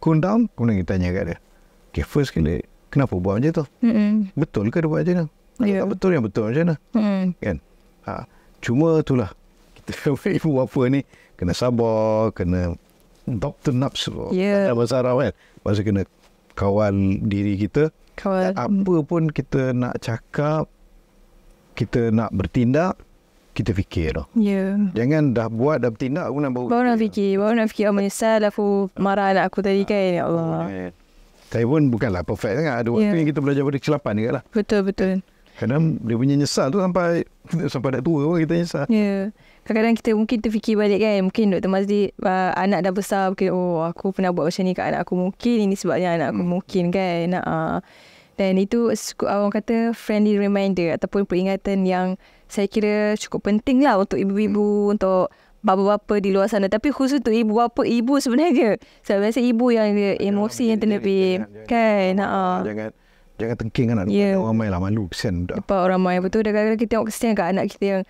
cool down, kemudian kita tanya kat dia, first kali kenapa buat macam tu? Betul ke dia buat macam tu? Kalau tak betul, yang betul macam mana? Kan? Cuma itulah, kita ibu bapa ni kena sabar, kena doktor nafsu. Bahasa Arab kan, bahasa kena kawal diri kita. Apa pun kita nak cakap, kita nak bertindak, kita fikir lah. Jangan dah buat, dah bertindak, baru nak fikir, menyesal aku marah anak aku tadi kan. Ya Allah. Saya pun bukanlah perfect sangat. Ada waktu yang kita belajar pada kesilapan juga lah. Betul. Kadang dia punya nyesal tu sampai dah tua pun kita nyesal. Kadang-kadang kita mungkin terfikir balik kan. Mungkin Dr. Mazli, anak dah besar, mungkin aku pernah buat macam ni kat anak aku. Mungkin ini sebabnya anak aku mungkin kan. Dan itu orang kata friendly reminder ataupun peringatan yang saya kira cukup penting lah untuk ibu-ibu, untuk bapa-bapa di luar sana. Tapi khusus untuk ibu bapa, ibu sebenarnya. Saya biasa ibu yang dia emosi yang terlebih kan. Jangan tengking anak depan orang ramai lah, malu, kesian budak. Depan orang ramai, betul. Dan kadang-kadang kita tengok kesian kat anak kita yang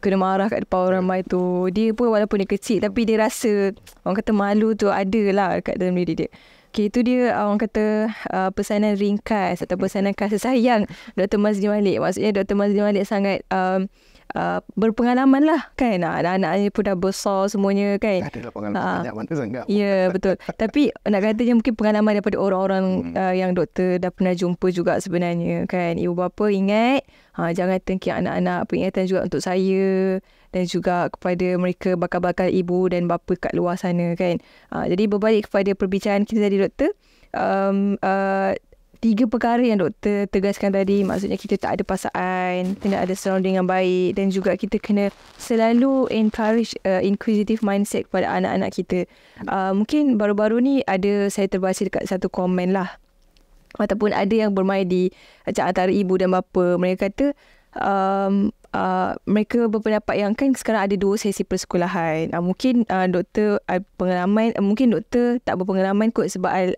kena marah kat depan orang ramai tu. Dia pun walaupun dia kecil, tapi dia rasa orang kata malu tu ada lah kat dalam diri dia. Okay, itu dia orang kata pesanan ringkas atau pesanan kasih sayang Dr. Mazli Malik. Maksudnya Dr. Mazli Malik sangat berpengalaman lah kan. Anak-anaknya pun dah besar semuanya kan. Adalah pengalaman banyak mana sangat. Ya, betul. Tapi nak katanya mungkin pengalaman daripada orang-orang yang doktor dah pernah jumpa juga sebenarnya kan. Ibu bapa ingat, jangan tengking anak-anak. Peringatan juga untuk saya dan juga kepada mereka bakal-bakal ibu dan bapa kat luar sana kan. Jadi berbalik kepada perbicaraan kita tadi doktor, 3 perkara yang doktor tegaskan tadi, maksudnya kita tak ada paksaan, kena ada surrounding yang baik, dan juga kita kena selalu encourage inquisitive mindset kepada anak-anak kita. Mungkin baru-baru ni saya terbaca dekat satu komen lah, ataupun ada yang bermain di antara ibu dan bapa. Mereka kata mereka berpendapat yang kan sekarang ada 2 sesi persekolahan. Mungkin doktor pengalaman, mungkin doktor tak berpengalaman kot sebab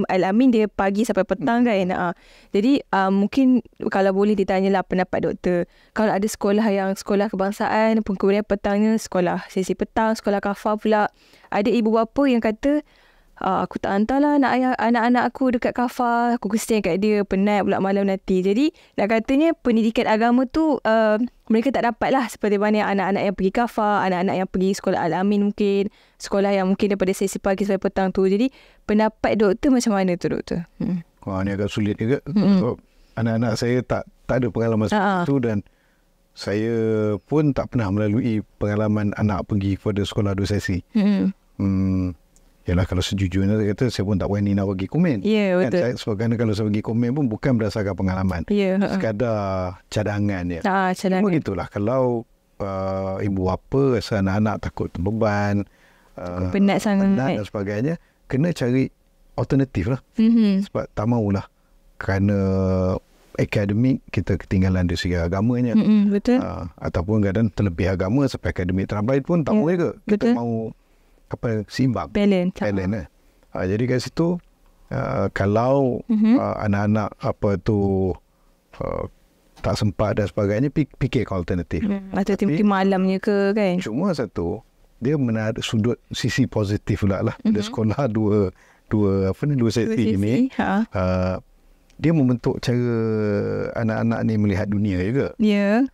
Al-Amin dia pagi sampai petang kan. Jadi mungkin kalau boleh ditanyalah pendapat doktor. Kalau ada sekolah kebangsaan, kemudian petangnya sekolah sesi petang, sekolah kafar pula. Ada ibu bapa yang kata, aku tak hantarlah anak-anak aku dekat kafar, aku kesian kat dia, penat pula malam nanti. Jadi nak katanya pendidikan agama tu mereka tak dapat lah seperti mana anak-anak yang pergi kafar, anak-anak yang pergi sekolah Al-Amin mungkin, sekolah yang mungkin daripada sesi pagi sampai petang tu. Jadi pendapat doktor macam mana tu doktor? Wah, ni agak sulit juga. Sebab anak-anak saya tak ada pengalaman seperti itu, dan saya pun tak pernah melalui pengalaman anak pergi kepada sekolah 2 sesi. Yalah, kalau sejujurnya saya kata saya pun tak berani nak bagi komen. Ya, betul. Kan, sebab kalau saya bagi komen pun bukan berdasarkan pengalaman. Sekadar cadangan je. Cadangan. Cuma gitulah, kalau ibu bapa rasa anak-anak takut terbeban, penat sangat dan sebagainya, kena cari alternatif lah. Sebab tak maulah kerana akademik kita ketinggalan dari segi agamanya. Betul. Ataupun kadang terlebih agama sampai akademik terlambat pun tak boleh ke. Kita betul. Mau seimbang, balance. Jadi kat situ kalau anak-anak tak sempat dan sebagainya, fikir alternatif. Atau mungkin malamnya ke kan. Cuma satu, dia menarik sudut sisi positif pula lah. Dia sekolah dua sesi ini. Dia membentuk cara anak-anak ni melihat dunia juga. Ya.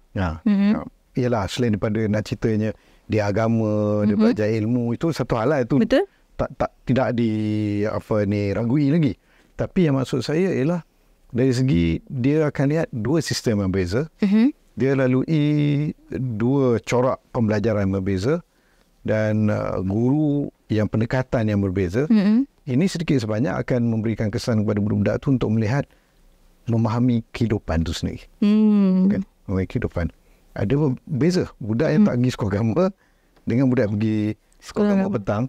Yalah, selain daripada nak ceritanya dia agama, dia belajar ilmu, itu satu hal lah. Itu betul. Tidak ragui lagi. Tapi yang maksud saya ialah dari segi dia akan lihat 2 sistem yang berbeza. Dia lalui 2 corak pembelajaran yang berbeza, dan guru yang pendekatan yang berbeza. Ini sedikit sebanyak akan memberikan kesan kepada budak-budak tu untuk melihat, memahami kehidupan tu sendiri. Kan? Memahami kehidupan. Ada beza budak yang tak pergi sekolah agama dengan budak pergi sekolah agama petang.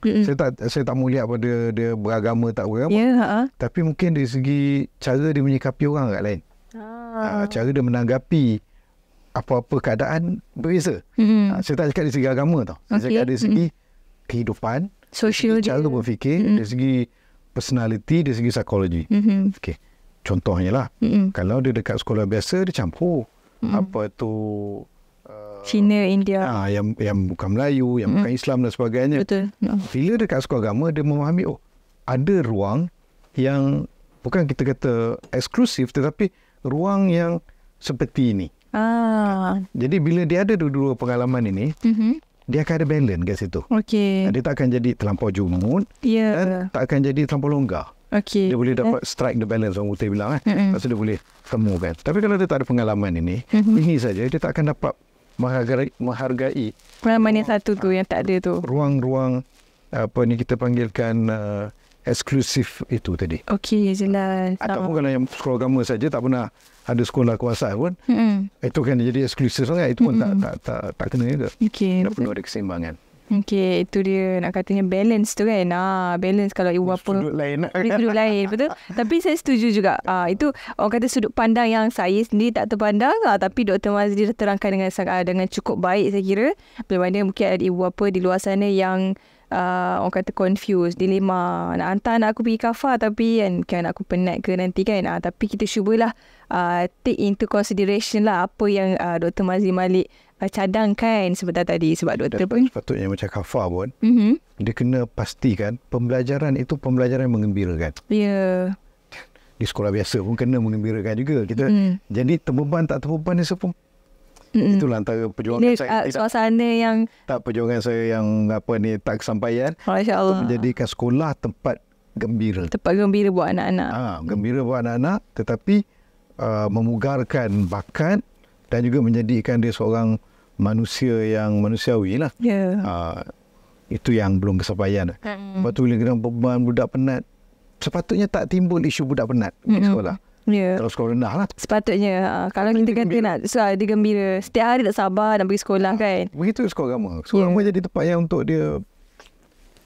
Saya tak mau lihat pada dia beragama tak beragama. Tapi mungkin dari segi cara dia menyikapi orang agak lain. Cara dia menanggapi apa-apa keadaan berbeza. Saya tak cakap dari segi agama tau. Saya cakap dari segi kehidupan, social, cara berfikir, dari segi personality, dari segi psikologi. Contohnya lah, kalau dia dekat sekolah biasa, dia campur Cina, India, yang bukan Melayu, yang bukan Islam dan sebagainya. Betul. Bila dekat sekolah agama, dia memahami, ada ruang yang bukan kita kata eksklusif, tetapi ruang yang seperti ini. Jadi bila dia ada dua Mhm. pengalaman ini, dia akan ada balance kat situ. Okey. Dia tak akan jadi terlampau jumud dan tak akan jadi terlampau longgar. Okey. Dia boleh dapat strike the balance, orang Putih bilang. Lepas tu dia boleh temukan. Tapi kalau dia tak ada pengalaman ini, ini saja, dia tak akan dapat menghargai pengalaman yang satu tu yang tak ada tu. Ruang-ruang apa ni kita panggilkan eksklusif itu tadi. Okey, jelas. Ataupun kalau yang sekolah agama saja tak pernah ada sekolah kuasa pun, itu kan jadi eksklusif sangat. Itu pun tak kena juga. Okey. Tak perlu ada keseimbangan. Okey, itu dia nak katanya balance tu kan. Balance kalau ibu bapa. Sudut lain. Sudut lain, betul. Tapi saya setuju juga. Itu orang kata sudut pandang yang saya sendiri tak terpandang. Tapi Dr. Mazli dah terangkan dengan cukup baik saya kira. Bila mana mungkin ada ibu bapa di luar sana yang orang kata confused, dilema. Nak hantar anak aku pergi kafar tapi kan anak aku penat ke nanti kan. Tapi kita cubalah take into consideration lah apa yang Dr. Mazli Malik cadangkan sebentar tadi. Sebab doktor pun sepatutnya macam kafar pun, dia kena pastikan pembelajaran itu pembelajaran yang mengembirakan. Ya. Di sekolah biasa pun kena mengembirakan juga kita. Jadi terbeban tak terbeban ni pun itulah antara perjuangan saya. Suasana yang perjuangan saya yang tak kesampaian. Masya-Allah. Menjadikan sekolah tempat gembira. Tempat gembira buat anak-anak. Gembira buat anak-anak, tetapi memugarkan bakat dan juga menjadikan dia seorang manusia yang manusiawi lah. Itu yang belum kesampaian. Lepas tu bila kena beban budak penat, sepatutnya tak timbul isu budak penat di sekolah. Kalau sekolah rendah lah. Sepatutnya kalau kita kata nak dia gembira, setiap hari tak sabar nak pergi sekolah kan. Begitu sekolah agama. Sekolah agama jadi tempat yang untuk dia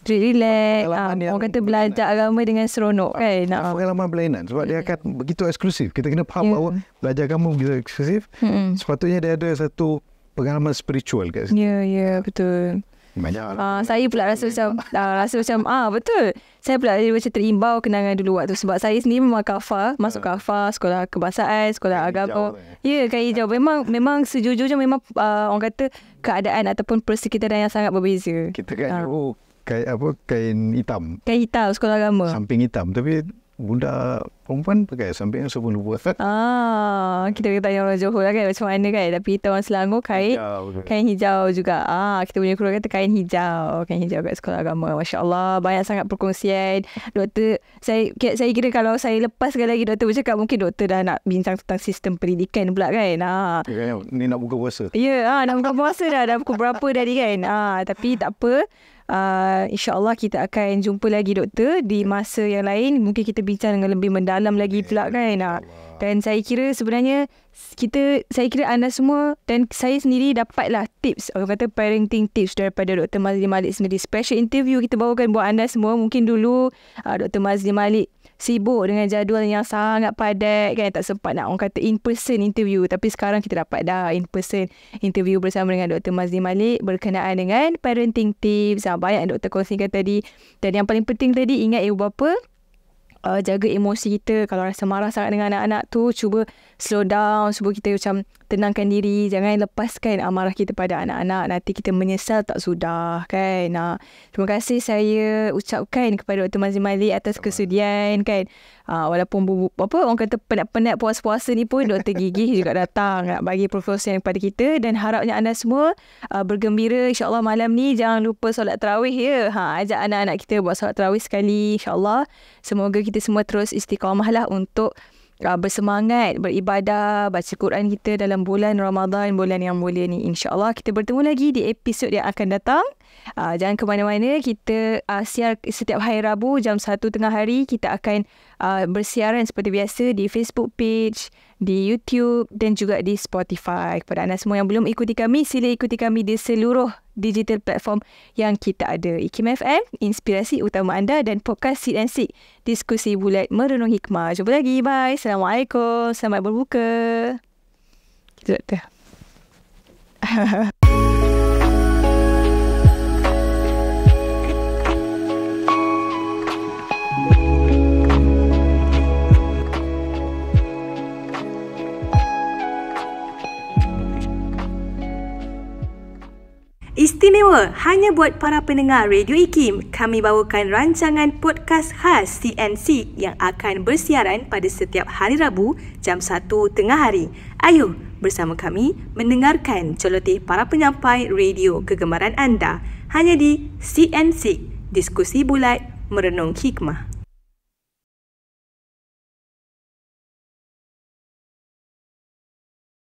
relax. Orang kata belajar agama dengan seronok kan. Pengalaman berlainan. Sebab dia akan begitu eksklusif. Kita kena faham bahawa belajar agama begitu eksklusif. Sepatutnya dia ada satu pengalaman spiritual kat situ. Ya, betul. Banyak saya pula rasa macam betul. Saya pula macam terimbau kenangan dulu waktu, sebab saya sendiri memang kafar, masuk kafar, sekolah kebangsaan, sekolah agama. Ya, kain hijau. Memang sejujurnya memang orang kata keadaan ataupun persekitaran yang sangat berbeza. Kita kan kain hitam. Kain hitam sekolah agama. Samping hitam, tapi budak perempuan pakai samping yang sebelum luar. Kita tanya orang Johor lah kan macam mana kan. Tapi kita orang Selangor kain hijau juga. Kita punya guru kata kain hijau kat sekolah agama. Masya Allah, banyak sangat perkongsian. Doktor, saya kira kalau saya lepaskan lagi doktor bercakap, mungkin doktor dah nak bincang tentang sistem pendidikan pula kan. Ni nak buka puasa. Ya, nak buka puasa dah pukul berapa tadi kan. Tapi tak apa. InsyaAllah kita akan jumpa lagi doktor di masa yang lain. Mungkin kita bincang dengan lebih mendalam lagi pula kan. Dan saya kira sebenarnya saya kira anda semua dan saya sendiri dapatlah tips, orang kata parenting tips daripada Dr. Mazli Malik sendiri. Special interview kita bawakan buat anda semua. Mungkin dulu Dr. Mazli Malik sibuk dengan jadual yang sangat padat kan, tak sempat nak orang kata in person interview. Tapi sekarang kita dapat dah in person interview bersama dengan Dr. Mazli Malik berkenaan dengan parenting tips. Banyak doktor kongsikan tadi. Dan yang paling penting tadi, ingat ibu bapa, jaga emosi kita. Kalau rasa marah sangat dengan anak-anak tu, cuba slow down, cuba kita macam tenangkan diri. Jangan lepaskan amarah kita pada anak-anak. Nanti kita menyesal tak sudah kan. Terima kasih saya ucapkan kepada Dr. Mazli Malik atas kesudian kan. Walaupun orang kata penat-penat puasa-puasa ni pun doktor gigih juga datang nak bagi perkongsian kepada kita. Dan harapnya anda semua bergembira. InsyaAllah malam ni jangan lupa solat tarawih ya. Ajak anak-anak kita buat solat tarawih sekali insyaAllah. Semoga kita semua terus istiqamah lah untuk bersemangat beribadah, baca Quran kita dalam bulan Ramadan, bulan yang mulia ni. InsyaAllah kita bertemu lagi di episod yang akan datang. Jangan ke mana-mana. Kita siar setiap hari Rabu jam 1 tengah hari. Kita akan bersiaran seperti biasa di Facebook page, di YouTube dan juga di Spotify. Kepada anda semua yang belum ikuti kami, sila ikuti kami di seluruh digital platform yang kita ada. IKIM FM, inspirasi utama anda, dan podcast Sit and Seek, diskusi bulat merenung hikmah. Jumpa lagi. Bye. Assalamualaikum. Selamat berbuka. Kita doktor. Istimewa hanya buat para pendengar Radio IKIM. Kami bawakan rancangan podcast khas CNC yang akan bersiaran pada setiap hari Rabu jam 1 tengah hari. Ayo bersama kami mendengarkan celoteh para penyampai radio kegemaran anda hanya di CNC, diskusi bulat merenung hikmah.